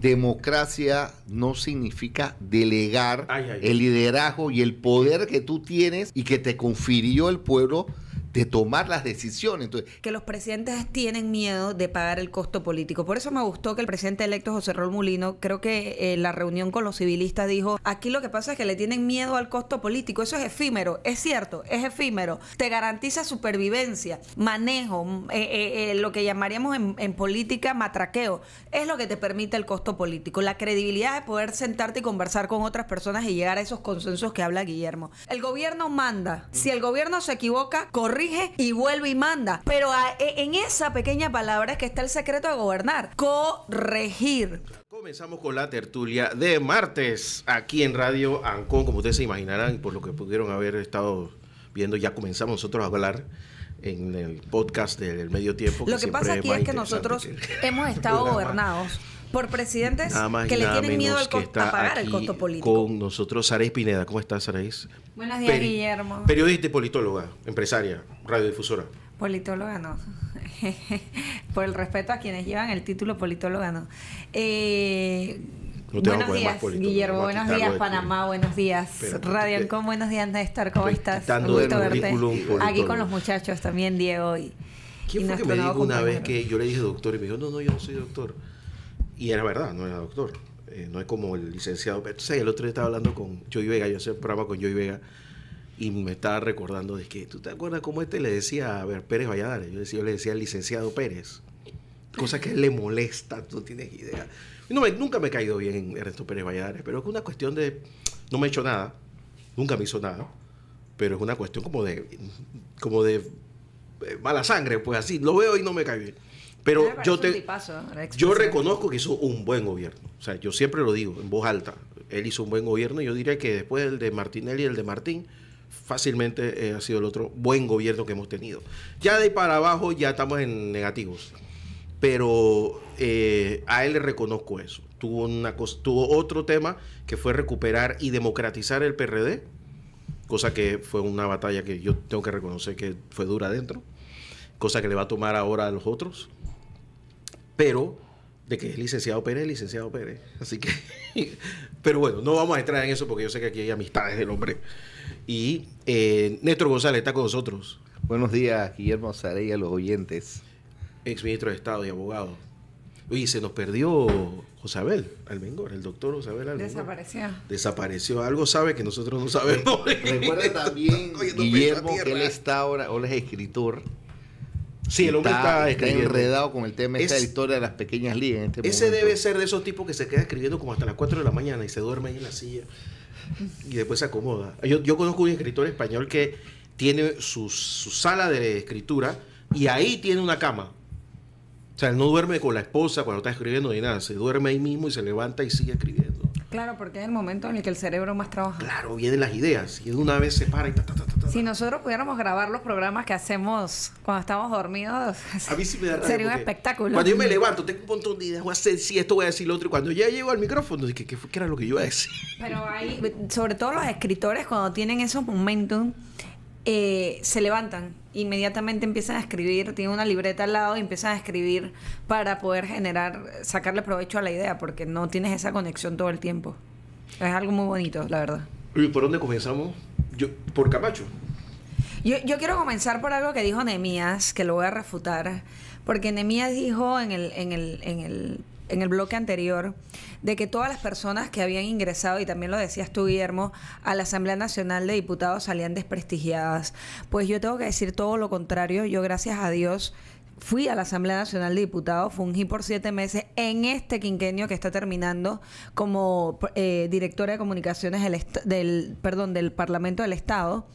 democracia no significa delegar el liderazgo y el poder que tú tienes y que te confirió el pueblo de tomar las decisiones. Entonces, que los presidentes tienen miedo de pagar el costo político. Por eso me gustó que el presidente electo José Raúl Mulino, creo que en la reunión con los civilistas dijo, aquí lo que pasa es que le tienen miedo al costo político. Eso es efímero, es cierto, es efímero. Te garantiza supervivencia, manejo, lo que llamaríamos en política matraqueo. Es lo que te permite el costo político. La credibilidad de poder sentarte y conversar con otras personas y llegar a esos consensos que habla Guillermo. El gobierno manda. Si el gobierno se equivoca, corrige y vuelve y manda. Pero en esa pequeña palabra es que está el secreto de gobernar. Corregir. Comenzamos con la tertulia de martes aquí en Radio Ancon. Como ustedes se imaginarán, por lo que pudieron haber estado viendo, ya comenzamos nosotros a hablar en el podcast del Medio Tiempo. Lo que pasa aquí es que nosotros hemos estado gobernados por presidentes que le tienen miedo a pagar el costo político. Con nosotros Saraís Pineda. ¿Cómo estás, Saraís? Buenos días, Guillermo. Periodista y politóloga, empresaria, radiodifusora. Politóloga no. Por el respeto a quienes llevan el título politóloga no. Buenos días, Guillermo. Buenos días, Panamá. Buenos días, Radio Ancon. Buenos días, Néstor. ¿Cómo estás? Un gusto verte. Aquí con los muchachos también, Diego. ¿Quién fue que me dijo una vez que yo le dije doctor y me dijo, no, yo no soy doctor? Y era verdad, no era doctor. No es como el licenciado. Entonces, el otro día estaba hablando con Joey Vega, yo hacía un programa con Joey Vega, y me estaba recordando de que, ¿tú te acuerdas cómo le decía a ver Pérez Valladares? Yo le decía al licenciado Pérez, cosa que a él le molesta, tú no tienes idea. Nunca me he caído bien en Ernesto Pérez Valladares, pero es una cuestión de, no me ha hecho nada, nunca me hizo nada, pero es una cuestión como de mala sangre, pues así, lo veo y no me cae bien. Pero yo reconozco que hizo un buen gobierno. O sea, yo siempre lo digo en voz alta. Él hizo un buen gobierno y yo diría que después del de Martinelli y el de Martín, fácilmente ha sido el otro buen gobierno que hemos tenido. Ya de ahí para abajo ya estamos en negativos. Pero a él le reconozco eso. Tuvo otro tema que fue recuperar y democratizar el PRD, cosa que fue una batalla que yo tengo que reconocer que fue dura adentro, cosa que le va a tomar ahora a los otros. Pero de que es licenciado Pérez. Así que, pero bueno, no vamos a entrar en eso porque yo sé que aquí hay amistades del hombre. Y Néstor González está con nosotros. Buenos días, Guillermo Sarey, a los oyentes. Ex ministro de Estado y abogado. Oye, se nos perdió José Abel Almengor, el doctor José Abel Almengor. Desapareció. Algo sabe que nosotros no sabemos. Recuerda también, Guillermo, que él está ahora es escritor. Sí, el hombre está enredado con el tema de la historia de las pequeñas ligas en este ese momento. Debe ser de esos tipos que se queda escribiendo como hasta las 4 de la mañana y se duerme ahí en la silla y después se acomoda. Yo conozco un escritor español que tiene su sala de escritura y ahí tiene una cama. O sea, él no duerme con la esposa cuando está escribiendo ni nada. Se duerme ahí mismo y se levanta y sigue escribiendo. Claro, porque es el momento en el que el cerebro más trabaja. Claro, vienen las ideas y de una vez se para y Si nosotros pudiéramos grabar los programas que hacemos cuando estamos dormidos, a mí sí me da rabia, sería un espectáculo. Cuando yo me levanto, tengo un montón de ideas, voy a hacer si esto, voy a decir lo otro. Y cuando ya llego al micrófono, dije, ¿qué era lo que yo iba a decir? Pero hay, sobre todo los escritores, cuando tienen esos momentos, se levantan, inmediatamente empiezan a escribir, tienen una libreta al lado y empiezan a escribir para poder sacarle provecho a la idea, porque no tienes esa conexión todo el tiempo. Es algo muy bonito, la verdad. ¿Y por dónde comenzamos? Por Camacho. Yo quiero comenzar por algo que dijo Nehemías, que lo voy a refutar, porque Nehemías dijo en el bloque anterior de que todas las personas que habían ingresado, y también lo decías tú, Guillermo, a la Asamblea Nacional de Diputados salían desprestigiadas. Pues yo tengo que decir todo lo contrario. Yo, gracias a Dios, fui a la Asamblea Nacional de Diputados, fungí por 7 meses en este quinquenio que está terminando como directora de comunicaciones del Parlamento del Estado,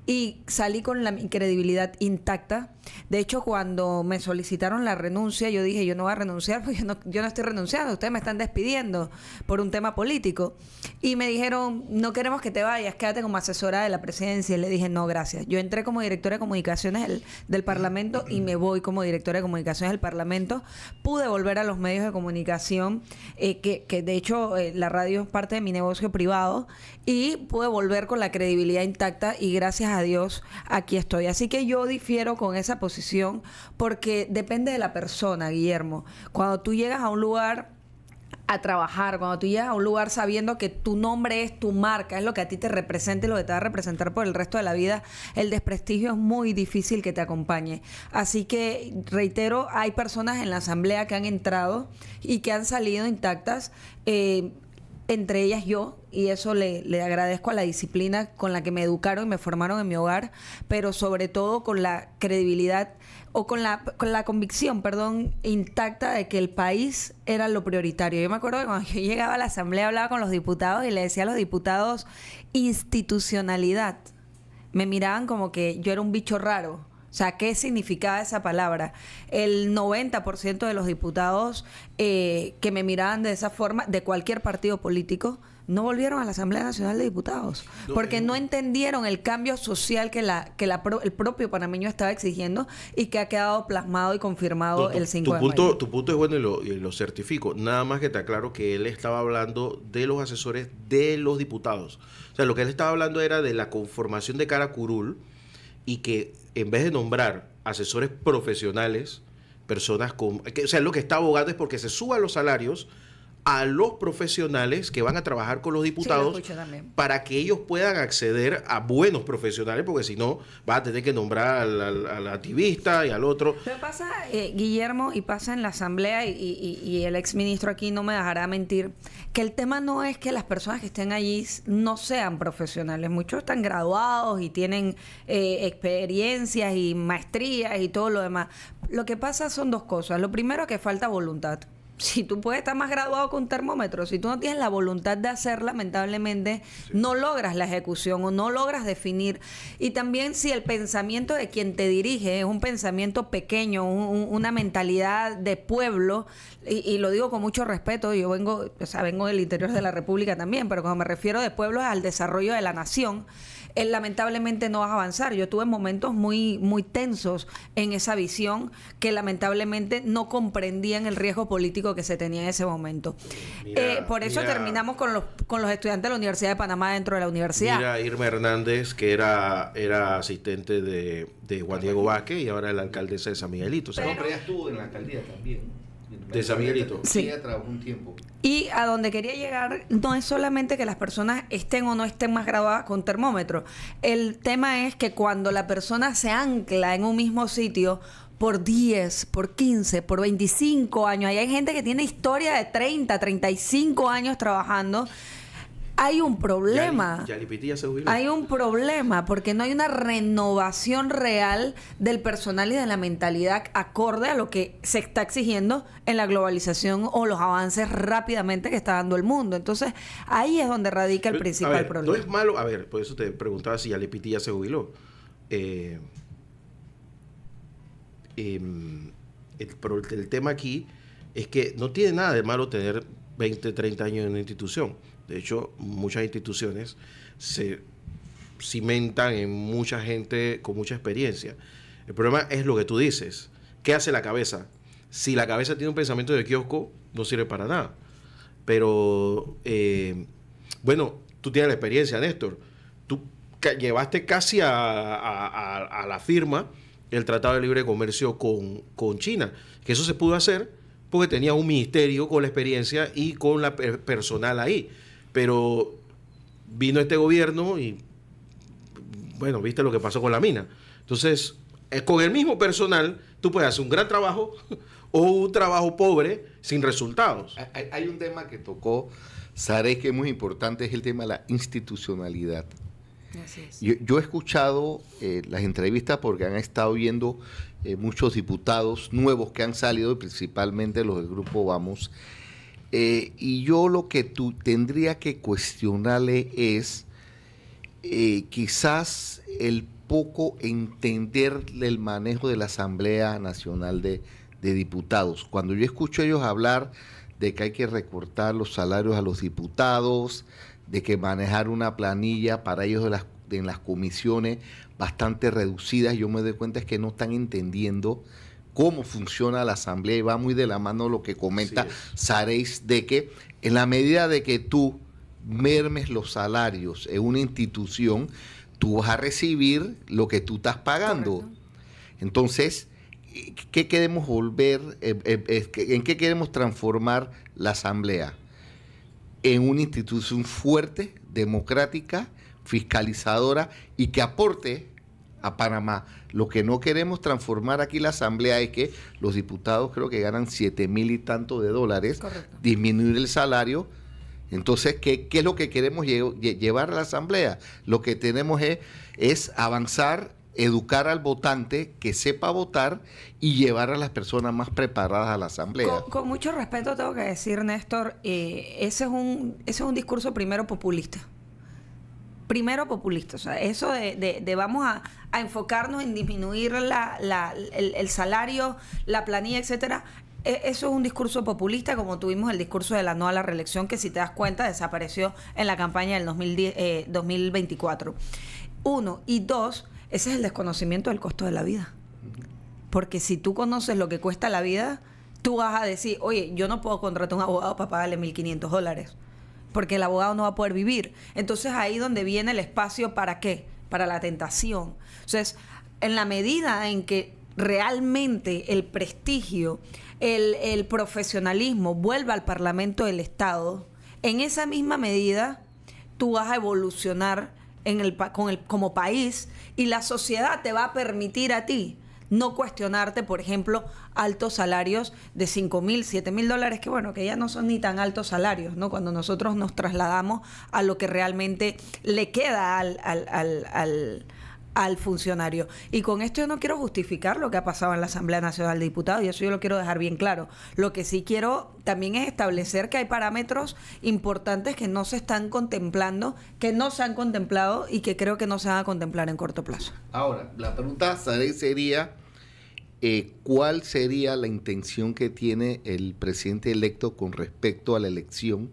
y salí con la credibilidad intacta. De hecho, cuando me solicitaron la renuncia, yo dije, yo no voy a renunciar porque yo no estoy renunciando, ustedes me están despidiendo por un tema político. Y me dijeron, no queremos que te vayas, quédate como asesora de la presidencia. Y le dije, no, gracias. Yo entré como directora de comunicaciones del Parlamento y me voy como directora de comunicaciones del Parlamento. Pude volver a los medios de comunicación, que de hecho la radio es parte de mi negocio privado, y pude volver con la credibilidad intacta y gracias a Dios aquí estoy. Así que yo difiero con esa posición porque depende de la persona, Guillermo. Cuando tú llegas a un lugar, a trabajar, cuando tú llegas a un lugar sabiendo que tu nombre es tu marca, es lo que a ti te representa y lo que te va a representar por el resto de la vida, el desprestigio es muy difícil que te acompañe. Así que, reitero, hay personas en la asamblea que han entrado y que han salido intactas, entre ellas yo, y eso le agradezco a la disciplina con la que me educaron y me formaron en mi hogar, pero sobre todo con la credibilidad o con la convicción, perdón, intacta de que el país era lo prioritario. Yo me acuerdo que cuando yo llegaba a la asamblea hablaba con los diputados y le decía a los diputados institucionalidad. Me miraban como que yo era un bicho raro. O sea, ¿qué significaba esa palabra? El 90% de los diputados que me miraban de esa forma, de cualquier partido político, no volvieron a la Asamblea Nacional de Diputados, porque no entendieron el cambio social que el propio panameño estaba exigiendo y que ha quedado plasmado y confirmado el 5 de mayo. Tu punto es bueno y lo certifico. Nada más que te aclaro que él estaba hablando de los asesores de los diputados. O sea, lo que él estaba hablando era de la conformación de cara curul, y que en vez de nombrar asesores profesionales, personas con... o sea, lo que está abogando es porque se suban los salarios a los profesionales que van a trabajar con los diputados, sí, para que ellos puedan acceder a buenos profesionales, porque si no, vas a tener que nombrar al activista y al otro. Pero pasa, Guillermo, y pasa en la asamblea, y el exministro aquí no me dejará mentir, que el tema no es que las personas que estén allí no sean profesionales. Muchos están graduados y tienen experiencias y maestrías y todo lo demás. Lo que pasa son dos cosas. Lo primero, que falta voluntad. Si tú puedes estar más graduado que un termómetro, si tú no tienes la voluntad de hacer, lamentablemente, sí, no logras la ejecución o no logras definir. Y también si el pensamiento de quien te dirige es un pensamiento pequeño, una mentalidad de pueblo, y lo digo con mucho respeto, yo vengo del interior de la República también, pero cuando me refiero de pueblo es al desarrollo de la nación, lamentablemente no vas a avanzar. Yo tuve momentos muy, muy tensos en esa visión que lamentablemente no comprendían el riesgo político que se tenía en ese momento. Por eso terminamos con los estudiantes de la Universidad de Panamá dentro de la universidad. Mira, Irma Hernández, que era asistente de Juan Diego Vázquez y ahora es la alcaldesa de San Miguelito. Pero ella estuvo en la alcaldía también. De San Miguelito. Sí. Ella trabajó un tiempo. Y a donde quería llegar no es solamente que las personas estén o no estén más graduadas con termómetro. El tema es que cuando la persona se ancla en un mismo sitio por 10, por 15, por 25 años, ahí hay gente que tiene historia de 30, 35 años trabajando. Hay un problema. Hay un problema porque no hay una renovación real del personal y de la mentalidad acorde a lo que se está exigiendo en la globalización o los avances rápidamente que está dando el mundo. Entonces, ahí es donde radica el principal problema. No es malo, por eso te preguntaba si Yalipiti ya se jubiló. El tema aquí es que no tiene nada de malo tener 20, 30 años en una institución. De hecho, muchas instituciones se cimentan en mucha gente con mucha experiencia. El problema es lo que tú dices. ¿Qué hace la cabeza? Si la cabeza tiene un pensamiento de kiosco, no sirve para nada. Pero, bueno, tú tienes la experiencia, Néstor. Tú llevaste casi a la firma el Tratado de Libre Comercio con China. Que eso se pudo hacer porque tenía un ministerio con la experiencia y con la personal ahí. Pero vino este gobierno y, bueno, viste lo que pasó con la mina. Entonces, con el mismo personal, tú puedes hacer un gran trabajo o un trabajo pobre sin resultados. Hay un tema que tocó Sarey que es muy importante, es el tema de la institucionalidad. Así es. Yo he escuchado las entrevistas porque han estado viendo muchos diputados nuevos que han salido, principalmente los del Grupo Vamos. Y yo lo que tú tendría que cuestionarle es quizás el poco entender el manejo de la Asamblea Nacional de Diputados. Cuando yo escucho a ellos hablar de que hay que recortar los salarios a los diputados, de que manejar una planilla para ellos en las comisiones bastante reducidas, yo me doy cuenta es que no están entendiendo cómo funciona la asamblea y va muy de la mano lo que comenta Sarey, de que en la medida de que tú mermes los salarios en una institución, tú vas a recibir lo que tú estás pagando. Correcto. Entonces, ¿qué queremos volver? ¿En qué queremos transformar la asamblea? en una institución fuerte, democrática, fiscalizadora y que aporte a Panamá. Lo que no queremos transformar aquí la Asamblea es que los diputados creo que ganan 7,000 y tanto de dólares, correcto, disminuir el salario. Entonces, ¿qué es lo que queremos llevar a la Asamblea? Lo que tenemos es avanzar, educar al votante, que sepa votar y llevar a las personas más preparadas a la Asamblea. Con mucho respeto tengo que decir, Néstor, ese es un discurso primero populista. Primero populista, o sea, eso de vamos a enfocarnos en disminuir el salario, la planilla, etcétera. Eso es un discurso populista, como tuvimos el discurso de la no a la reelección, que si te das cuenta desapareció en la campaña del 2024. Uno. Y dos, ese es el desconocimiento del costo de la vida. Porque si tú conoces lo que cuesta la vida, tú vas a decir, oye, yo no puedo contratar a un abogado para pagarle $1,500, porque el abogado no va a poder vivir. Entonces ahí donde viene el espacio, ¿para qué? Para la tentación. Entonces, en la medida en que realmente el prestigio, el profesionalismo vuelva al Parlamento del Estado, en esa misma medida tú vas a evolucionar como país, y la sociedad te va a permitir a ti no cuestionarte, por ejemplo, altos salarios de $5,000, $7,000, que bueno, que ya no son ni tan altos salarios, ¿no? Cuando nosotros nos trasladamos a lo que realmente le queda al funcionario. Y con esto yo no quiero justificar lo que ha pasado en la Asamblea Nacional de Diputados, y eso yo lo quiero dejar bien claro. Lo que sí quiero también es establecer que hay parámetros importantes que no se están contemplando, que no se han contemplado y que creo que no se van a contemplar en corto plazo. Ahora, la pregunta sería, ¿cuál sería la intención que tiene el presidente electo con respecto a la elección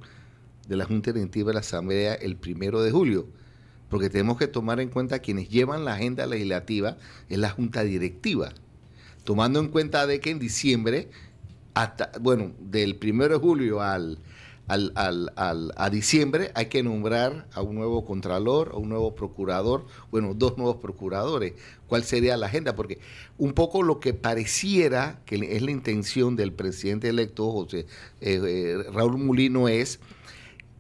de la Junta Directiva de la Asamblea el 1 de julio? Porque tenemos que tomar en cuenta quienes llevan la agenda legislativa es la Junta Directiva, tomando en cuenta de que en diciembre, del 1 de julio a diciembre hay que nombrar a un nuevo contralor, a un nuevo procurador, 2 nuevos procuradores. ¿Cuál sería la agenda? Porque un poco lo que pareciera que es la intención del presidente electo, Raúl Mulino, es...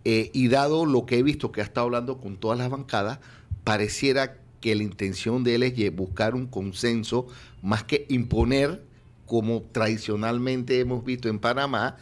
y dado lo que he visto que ha estado hablando con todas las bancadas, pareciera que la intención de él es buscar un consenso más que imponer, como tradicionalmente hemos visto en Panamá,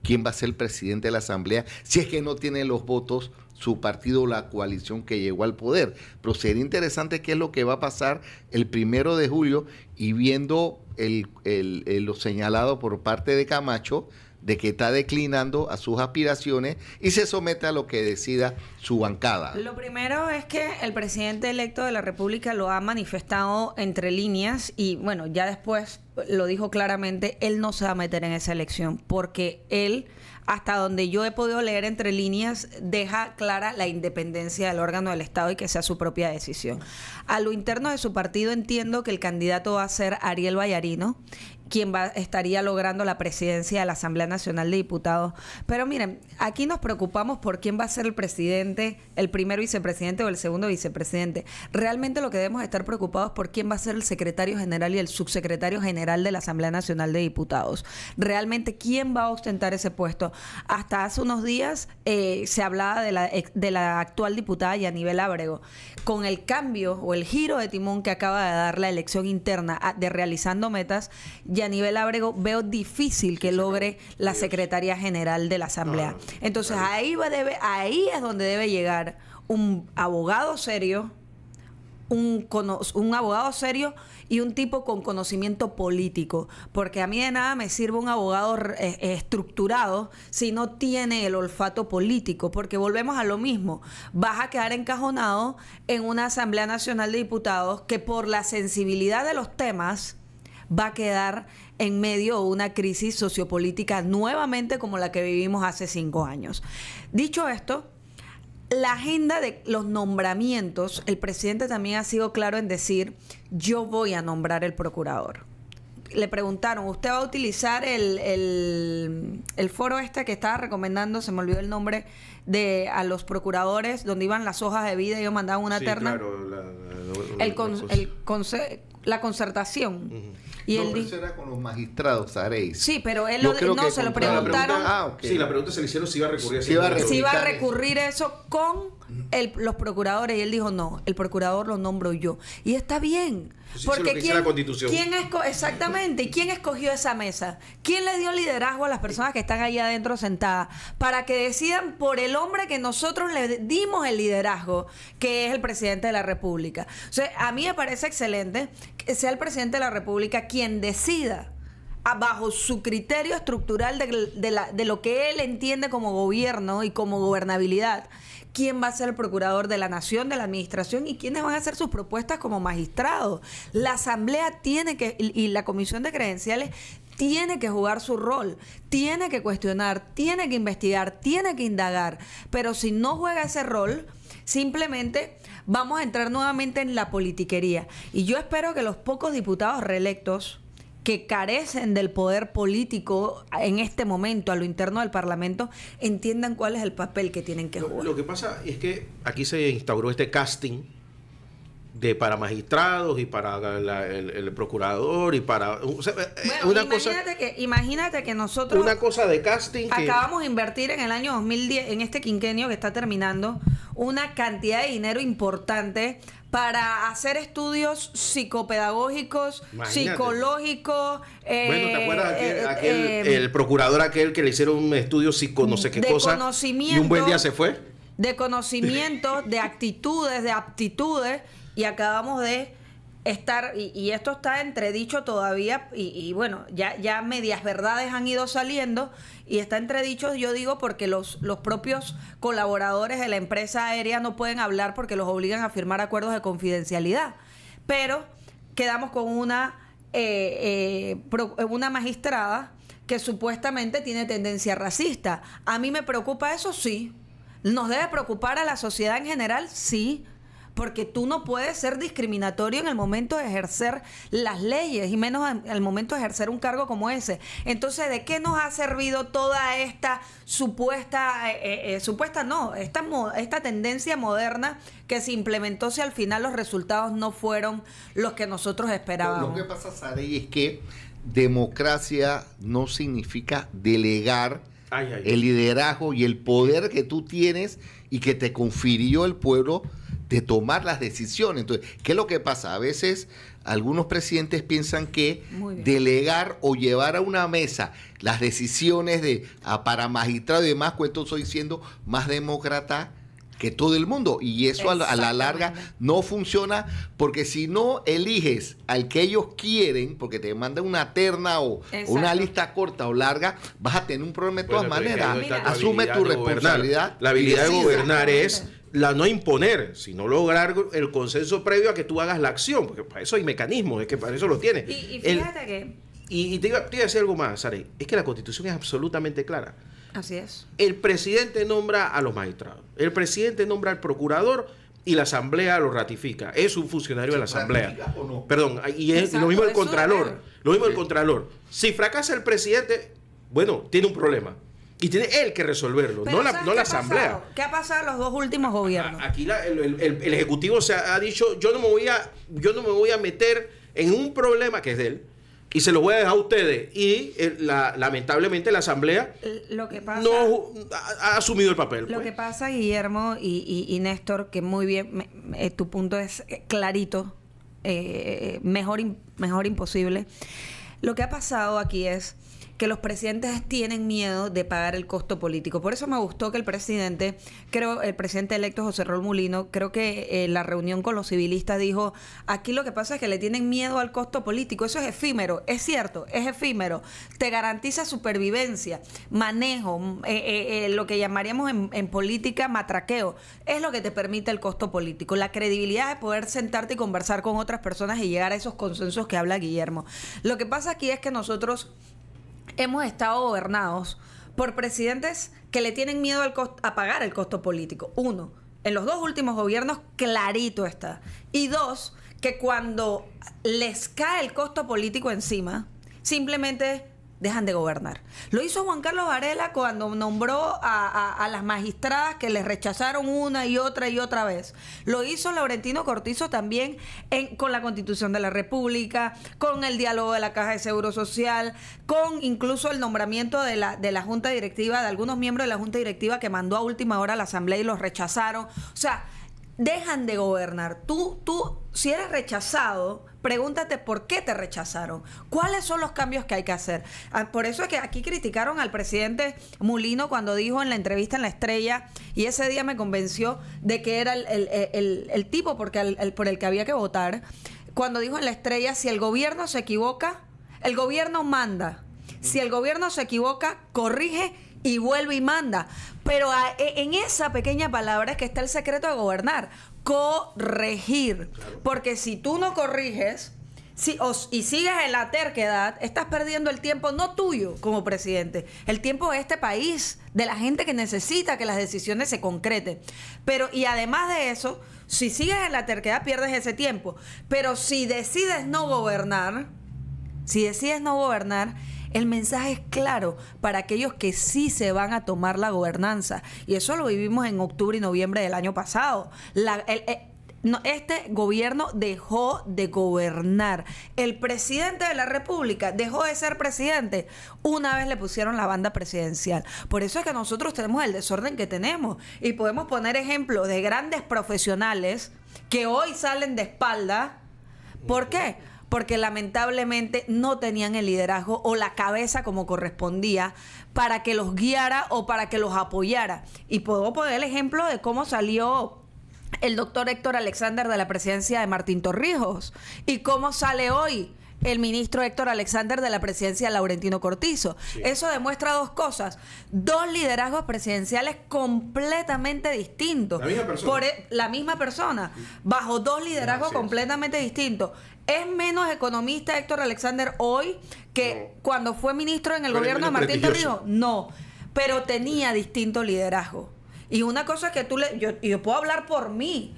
quién va a ser el presidente de la Asamblea, si es que no tiene los votos su partido o la coalición que llegó al poder. Pero sería interesante qué es lo que va a pasar el 1 de julio, y viendo lo señalado por parte de Camacho, de que está declinando a sus aspiraciones y se somete a lo que decida su bancada. Lo primero es que el presidente electo de la República lo ha manifestado entre líneas y, bueno, ya después lo dijo claramente, él no se va a meter en esa elección porque él, hasta donde yo he podido leer entre líneas, deja clara la independencia del órgano del Estado y que sea su propia decisión. A lo interno de su partido entiendo que el candidato va a ser Ariel Vallarino, quien estaría logrando la presidencia de la Asamblea Nacional de Diputados. Pero miren, aquí nos preocupamos por quién va a ser el presidente, el primer vicepresidente o el segundo vicepresidente. Realmente lo que debemos estar preocupados es por quién va a ser el secretario general y el subsecretario general de la Asamblea Nacional de Diputados. Realmente, ¿quién va a ostentar ese puesto? Hasta hace unos días se hablaba de la actual diputada Yanibel Ábrego. Con el cambio o el giro de timón que acaba de dar la elección interna de Realizando Metas, Yanibel Ábrego veo difícil que logre la Secretaría General de la Asamblea. Entonces ahí es donde debe llegar un abogado serio, un abogado serio y un tipo con conocimiento político, porque a mí de nada me sirve un abogado estructurado si no tiene el olfato político, porque volvemos a lo mismo, vas a quedar encajonado en una Asamblea Nacional de Diputados que por la sensibilidad de los temas va a quedar en medio de una crisis sociopolítica nuevamente como la que vivimos hace 5 años. Dicho esto, la agenda de los nombramientos, el presidente también ha sido claro en decir, yo voy a nombrar el procurador. Le preguntaron, ¿usted va a utilizar el foro que estaba recomendando, se me olvidó el nombre, a los procuradores, donde iban las hojas de vida y ellos mandaban una terna? Claro, la concertación. Y no, él pero eso era con los magistrados, Sareis. Sí, pero él no, se lo preguntaron. Sí, la pregunta se le hicieron si iba a recurrir si iba a recurrir eso con los procuradores, y él dijo no, el procurador lo nombro yo. Y está bien. Sí, porque la Constitución. Exactamente, ¿y quién escogió esa mesa? ¿Quién le dio liderazgo a las personas que están ahí adentro sentadas para que decidan por el hombre que nosotros le dimos el liderazgo, que es el presidente de la República? O sea, a mí me parece excelente que sea el presidente de la República quien decida bajo su criterio estructural de lo que él entiende como gobierno y como gobernabilidad, quién va a ser el procurador de la nación, de la administración, y quiénes van a hacer sus propuestas como magistrados. La Asamblea tiene que, y la Comisión de Credenciales tiene que jugar su rol, tiene que cuestionar, tiene que investigar, tiene que indagar, pero si no juega ese rol, simplemente vamos a entrar nuevamente en la politiquería. Y yo espero que los pocos diputados reelectos que carecen del poder político en este momento a lo interno del Parlamento entiendan cuál es el papel que tienen que jugar. Lo que pasa es que aquí se instauró este casting para magistrados y para el procurador y para imagínate que nosotros una cosa de casting acabamos de invertir en el año 2010, en este quinquenio que está terminando, una cantidad de dinero importante para hacer estudios psicopedagógicos, psicológicos. Bueno, ¿te acuerdas el procurador aquel que le hicieron un estudio no sé qué cosa y un buen día se fue? De conocimiento, de actitudes, de aptitudes, y acabamos de estar, y esto está entredicho todavía, y bueno, ya medias verdades han ido saliendo, y está entredicho, yo digo, porque los propios colaboradores de la empresa aérea no pueden hablar porque los obligan a firmar acuerdos de confidencialidad. Pero quedamos con una magistrada que supuestamente tiene tendencia racista. A mí me preocupa eso, sí. ¿Nos debe preocupar a la sociedad en general? Sí. Porque tú no puedes ser discriminatorio en el momento de ejercer las leyes, y menos en el momento de ejercer un cargo como ese. Entonces, ¿de qué nos ha servido toda esta esta tendencia moderna que se implementó si al final los resultados no fueron los que nosotros esperábamos? Lo que pasa, Sarey, es que democracia no significa delegar el liderazgo y el poder que tú tienes y que te confirió el pueblo de tomar las decisiones. Entonces, ¿qué es lo que pasa? A veces algunos presidentes piensan que delegar o llevar a una mesa las decisiones para magistrado y demás, cuento estoy siendo más demócrata que todo el mundo, y eso a la larga no funciona, porque si no eliges al que ellos quieren, porque te mandan una terna o una lista corta o larga, vas a tener un problema de todas maneras. Asume tu responsabilidad. La habilidad de gobernar es la no imponer, sino lograr el consenso previo a que tú hagas la acción, porque para eso hay mecanismos, es que para eso lo tienes. Y fíjate que... Y te iba a decir algo más, Sarey, es que la Constitución es absolutamente clara. Así es. El presidente nombra a los magistrados, el presidente nombra al procurador y la Asamblea lo ratifica. Es un funcionario de la Asamblea. ¿O no? Perdón, y es lo mismo el Contralor. Lo mismo el Contralor. Si fracasa el presidente, bueno, tiene un problema. Y tiene él que resolverlo, no la Asamblea. ¿Qué ha pasado en los dos últimos gobiernos? Aquí el Ejecutivo se ha dicho, yo no me voy a meter en un problema que es de él, y se lo voy a dejar a ustedes. Y lamentablemente la Asamblea lo que pasa, no ha asumido el papel. Lo que pasa, Guillermo y Néstor, que muy bien, tu punto es clarito, mejor imposible. Lo que ha pasado aquí es que los presidentes tienen miedo de pagar el costo político. Por eso me gustó que el presidente electo José Raúl Mulino, creo que en la reunión con los civilistas dijo, aquí lo que pasa es que le tienen miedo al costo político. Eso es efímero, es cierto, es efímero. Te garantiza supervivencia, manejo, lo que llamaríamos en política matraqueo. Es lo que te permite el costo político, la credibilidad de poder sentarte y conversar con otras personas y llegar a esos consensos que habla Guillermo. Lo que pasa aquí es que nosotros hemos estado gobernados por presidentes que le tienen miedo a pagar el costo político. Uno, en los dos últimos gobiernos clarito está. Y dos, que cuando les cae el costo político encima, simplemente dejan de gobernar. Lo hizo Juan Carlos Varela cuando nombró a las magistradas que les rechazaron una y otra vez. Lo hizo Laurentino Cortizo también con la Constitución de la República, con el diálogo de la Caja de Seguro Social, con incluso el nombramiento de la Junta Directiva, de algunos miembros de la Junta Directiva que mandó a última hora a la Asamblea y los rechazaron. O sea, dejan de gobernar. Tú, si eres rechazado, pregúntate por qué te rechazaron. ¿Cuáles son los cambios que hay que hacer? Por eso es que aquí criticaron al presidente Mulino cuando dijo en la entrevista en La Estrella, y ese día me convenció de que era el tipo por el que había que votar, cuando dijo en La Estrella, si el gobierno se equivoca, el gobierno manda. Si el gobierno se equivoca, corrige y vuelve y manda. Pero en esa pequeña palabra es que está el secreto de gobernar. Corregir. Claro. Porque si tú no corriges y sigues en la terquedad, estás perdiendo el tiempo no tuyo como presidente, el tiempo de este país, de la gente que necesita que las decisiones se concreten. Y además de eso, si sigues en la terquedad, pierdes ese tiempo. Pero si decides no gobernar, el mensaje es claro para aquellos que sí se van a tomar la gobernanza. Y eso lo vivimos en octubre y noviembre del año pasado. Este gobierno dejó de gobernar. El presidente de la República dejó de ser presidente una vez le pusieron la banda presidencial. Por eso es que nosotros tenemos el desorden que tenemos. Y podemos poner ejemplos de grandes profesionales que hoy salen de espalda. ¿Por qué? Porque lamentablemente no tenían el liderazgo o la cabeza como correspondía para que los guiara o para que los apoyara. Y puedo poner el ejemplo de cómo salió el doctor Héctor Alexander de la presidencia de Martín Torrijos y cómo sale hoy el ministro Héctor Alexander de la presidencia de Laurentino Cortizo. Sí. Eso demuestra dos cosas. Dos liderazgos presidenciales completamente distintos. La misma persona. La misma persona, bajo dos liderazgos completamente distintos. ¿Es menos economista Héctor Alexander hoy que cuando fue ministro en el gobierno de Martín Torrijos? No, pero tenía distinto liderazgo. Y una cosa que yo puedo hablar por mí.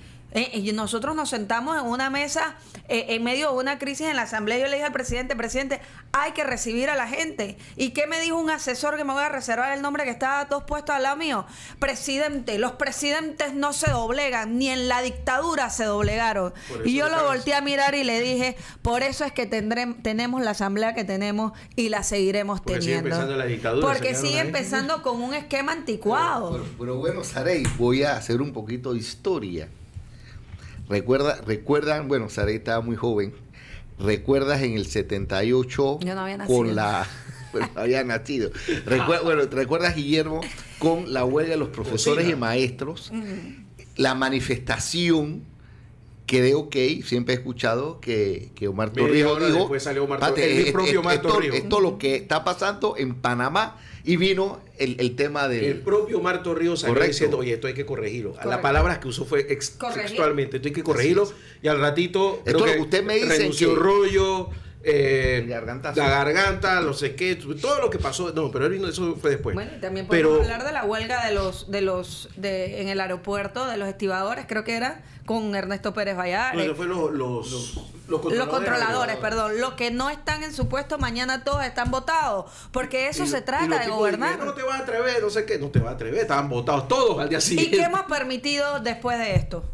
Y nosotros nos sentamos en una mesa en medio de una crisis en la Asamblea. Yo le dije al presidente, hay que recibir a la gente. ¿Y qué me dijo un asesor que me voy a reservar el nombre que estaba todos puestos al lado mío? Presidente, los presidentes no se doblegan, ni en la dictadura se doblegaron. Y yo lo volteé a mirar y le dije, por eso es que tenemos la Asamblea que tenemos y la seguiremos teniendo. Sigue empezando la dictadura. Porque sigue empezando con un esquema anticuado. Pero bueno, Sarey, voy a hacer un poquito de historia. Recuerdan, bueno, Sarey estaba muy joven. ¿Recuerdas en el 78 yo no había nacido. Bueno, había nacido. ¿Recuerdas, Guillermo, con la huelga de los profesores y maestros? La manifestación que de OK, siempre he escuchado que Omar Torrijos dijo, después salió Omar Torrijos, el propio Omar Torrijos. Esto es lo que está pasando en Panamá y vino el tema de... El propio Omar Torrijos salió diciendo, oye, esto hay que corregirlo. Correcto. La palabra que usó fue textualmente, esto hay que corregirlo. Y al ratito, esto lo que usted me dice renunció Rollo, la garganta, no sé qué, todo lo que pasó. No, pero eso fue después. Bueno, y también podemos hablar de la huelga en el aeropuerto, de los estibadores, creo que era, con Ernesto Pérez Valladares. No, fue los controladores, perdón. Los que no están en su puesto, mañana todos están votados. Porque eso se trata de gobernar. No te vas a atrever, no sé qué, no te vas a atrever, estaban votados todos al día siguiente. ¿Y qué hemos permitido después de esto?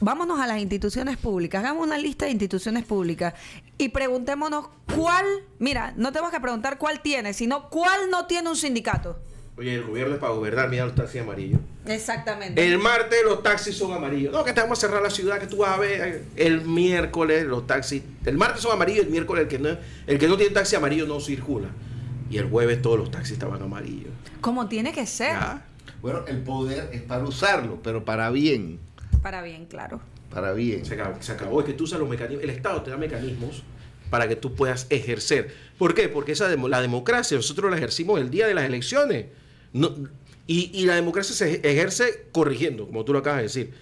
Vámonos a las instituciones públicas, hagamos una lista de instituciones públicas y preguntémonos cuál, mira, no tenemos que preguntar cuál tiene, sino cuál no tiene un sindicato. Oye, el gobierno es para gobernar, mira los taxis amarillos. Exactamente. El martes los taxis son amarillos. No, que te vamos a cerrar la ciudad, que tú vas a ver. El miércoles los taxis, el martes son amarillos, el miércoles el que no tiene taxi amarillo no circula. Y el jueves todos los taxis estaban amarillos. Como tiene que ser. ¿Ya? Bueno, el poder es para usarlo, pero para bien. Para bien, claro. Para bien. Se acabó. Es que tú usas los mecanismos. El Estado te da mecanismos para que tú puedas ejercer. ¿Por qué? Porque la democracia nosotros la ejercimos el día de las elecciones. No, y la democracia se ejerce corrigiendo, como tú lo acabas de decir.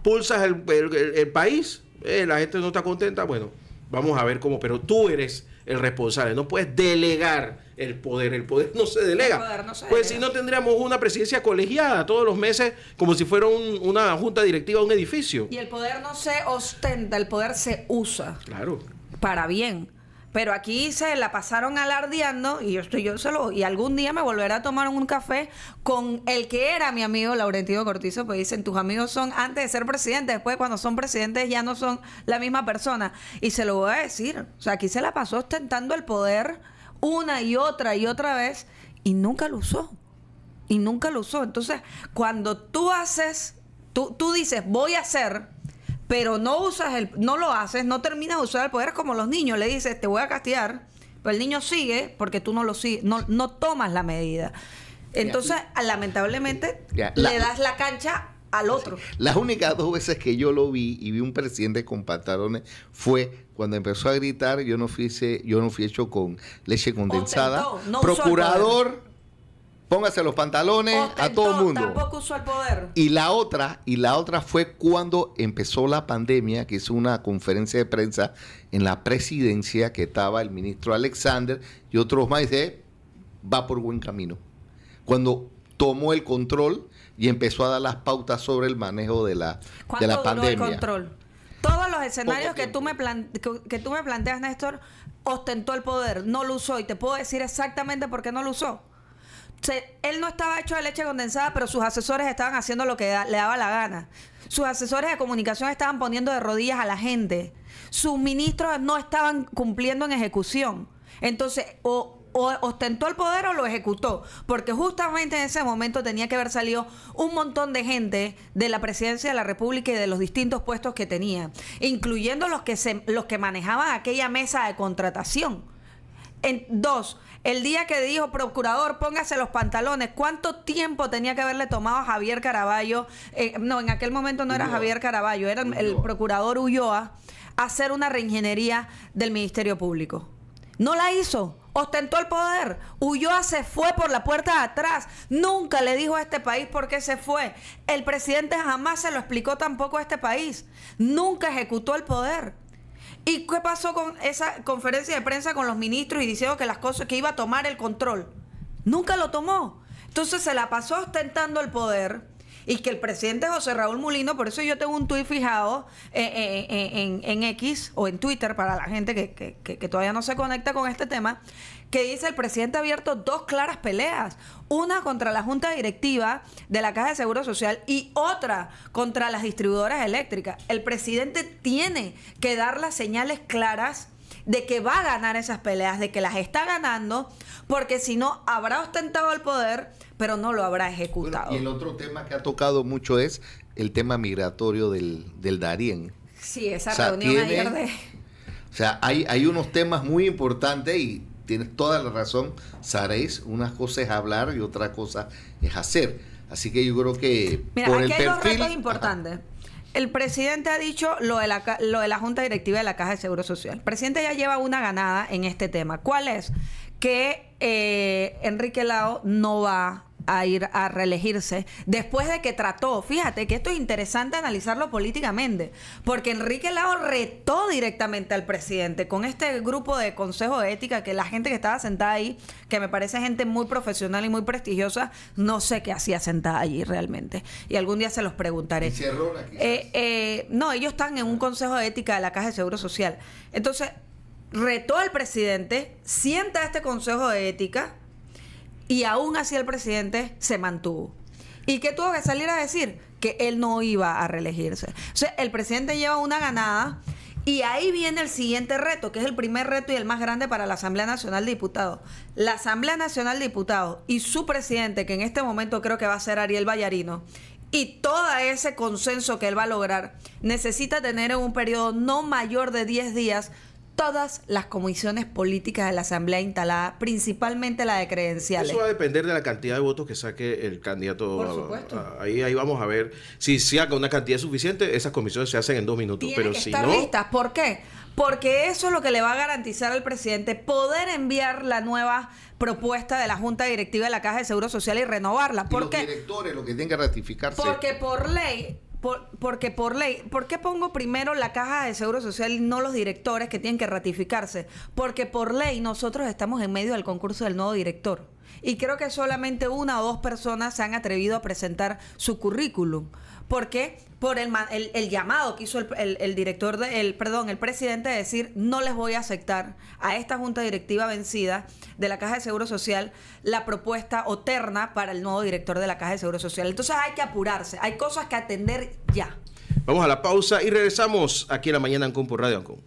Pulsas el país, la gente no está contenta, bueno, vamos a ver cómo. Pero tú eres el responsable. No puedes delegar el poder. El poder no se delega. El poder no se delega. Si no tendríamos una presidencia colegiada todos los meses como si fuera una junta directiva de un edificio. Y el poder no se ostenta, el poder se usa. Claro. Para bien. pero aquí se la pasaron alardeando y y algún día me volveré a tomar un café con el que era mi amigo Laurentino Cortizo, pues dicen, tus amigos son antes de ser presidente, después cuando son presidentes ya no son la misma persona. Y se lo voy a decir, o sea, aquí se la pasó ostentando el poder una y otra vez y nunca lo usó. Y nunca lo usó. Entonces, cuando tú dices, voy a hacer, pero no lo haces, no terminas de usar el poder, como los niños, le dices, te voy a castigar, pero el niño sigue porque tú no lo sigues, no tomas la medida. Entonces, lamentablemente, le das la cancha al otro. Las únicas 2 veces que yo lo vi y vi un presidente con pantalones fue cuando empezó a gritar, yo no fui hecho con leche condensada. Procurador, póngase los pantalones a todo el mundo. Tampoco usó el poder. Y la otra fue cuando empezó la pandemia, que hizo una conferencia de prensa en la presidencia, que estaba el ministro Alexander y otros más, y dice, va por buen camino. Cuando tomó el control y empezó a dar las pautas sobre el manejo de la pandemia. ¿Cuánto duró el control? Todos los escenarios que tú me planteas, Néstor, ostentó el poder, no lo usó, y te puedo decir exactamente por qué no lo usó. Él no estaba hecho de leche condensada, pero sus asesores estaban haciendo lo que le daba la gana. Sus asesores de comunicación estaban poniendo de rodillas a la gente. Sus ministros no estaban cumpliendo en ejecución. Entonces, o ostentó el poder o lo ejecutó, porque justamente en ese momento tenía que haber salido un montón de gente de la presidencia de la República y de los distintos puestos que tenía, incluyendo los que manejaban aquella mesa de contratación. El día que dijo, procurador, póngase los pantalones, ¿cuánto tiempo tenía que haberle tomado a Javier Caraballo? En aquel momento no era Javier Caraballo, era el procurador Ulloa, hacer una reingeniería del Ministerio Público. No la hizo, ostentó el poder. Ulloa se fue por la puerta de atrás, nunca le dijo a este país por qué se fue. El presidente jamás se lo explicó tampoco a este país, nunca ejecutó el poder. ¿Y qué pasó con esa conferencia de prensa con los ministros y diciendo que iba a tomar el control? Nunca lo tomó. Entonces se la pasó ostentando el poder, y que el presidente José Raúl Mulino, por eso yo tengo un tuit fijado en X o en Twitter para la gente que todavía no se conecta con este tema, que dice: el presidente ha abierto 2 claras peleas, una contra la Junta Directiva de la Caja de Seguro Social y otra contra las distribuidoras eléctricas. El presidente tiene que dar las señales claras de que va a ganar esas peleas, de que las está ganando, porque si no, habrá ostentado el poder, pero no lo habrá ejecutado. Bueno, y el otro tema que ha tocado mucho es el tema migratorio del Darién. Sí, esa reunión ayer de... O sea, hay unos temas muy importantes y tienes toda la razón, Sarais. Una cosa es hablar y otra cosa es hacer. Así que yo creo que... Mira, por aquí el hay perfil, 2 retos importantes. El presidente ha dicho lo de la Junta Directiva de la Caja de Seguro Social. El presidente ya lleva una ganada en este tema. ¿Cuál es? Que Enrique Lao no va a ir a reelegirse después de que trató, fíjate que esto es interesante analizarlo políticamente, porque Enrique Lao retó directamente al presidente con este grupo de consejo de ética, que la gente que estaba sentada ahí, que me parece gente muy profesional y muy prestigiosa, no sé qué hacía sentada allí realmente, y algún día se los preguntaré. No, ellos están en un consejo de ética de la Caja de Seguro Social. Entonces retó al presidente, sienta este consejo de ética, y aún así el presidente se mantuvo. ¿Y qué tuvo que salir a decir? Que él no iba a reelegirse. O sea, el presidente lleva una ganada, y ahí viene el siguiente reto, que es el primer reto y el más grande para la Asamblea Nacional de Diputados. La Asamblea Nacional de Diputados y su presidente, que en este momento creo que va a ser Ariel Vallarino, y todo ese consenso que él va a lograr, necesita tener en un periodo no mayor de 10 días todas las comisiones políticas de la Asamblea instalada, principalmente la de credenciales. Eso va a depender de la cantidad de votos que saque el candidato. Por supuesto. Ahí vamos a ver. Si saca una cantidad suficiente, esas comisiones se hacen en 2 minutos. Tienen pero que si estar no... listas. ¿Por qué? Porque eso es lo que le va a garantizar al presidente poder enviar la nueva propuesta de la Junta Directiva de la Caja de Seguro Social y renovarla. ¿Por qué? Los directores, lo que tienen que ratificarse. Porque por ley... ¿Por qué pongo primero la Caja de Seguro Social y no los directores que tienen que ratificarse? Porque por ley nosotros estamos en medio del concurso del nuevo director. y creo que solamente 1 o 2 personas se han atrevido a presentar su currículum. ¿Por qué? Por el llamado que hizo el presidente de decir: no les voy a aceptar a esta junta directiva vencida de la Caja de Seguro Social la propuesta o terna para el nuevo director de la Caja de Seguro Social. Entonces hay que apurarse, hay cosas que atender ya. Vamos a la pausa y regresamos aquí en La Mañana Ancon por Radio Ancon.